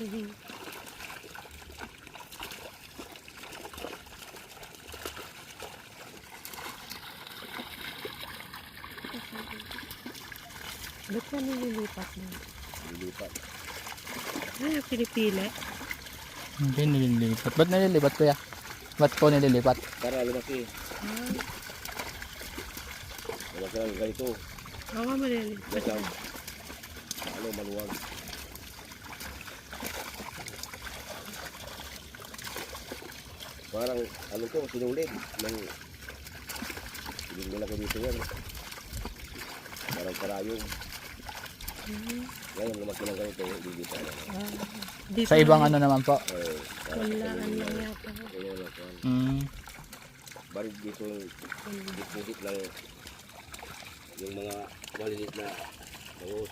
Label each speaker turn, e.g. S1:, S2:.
S1: Mhm. Ba't ka nililipat mo?
S2: Lilipat.
S1: Pinipili.
S3: Hindi nililipat. Ba't nililipat kuya? Ba't po nililipat?
S2: Para lumaki.
S1: Ah,
S2: Lumaki lang ganito.
S1: baka malilipat.
S2: Basta, maluwag. Parang, to, sinulid. Hindi nila ko dito yan. Parang karayong. Ngayon, lumaki lang ganito. Hindi pa lang.
S1: Dito
S3: Sa ibang ano naman po?
S1: Walaan lang yata.
S2: Barig dito yung dipudit lang yung mga malilit na bangos.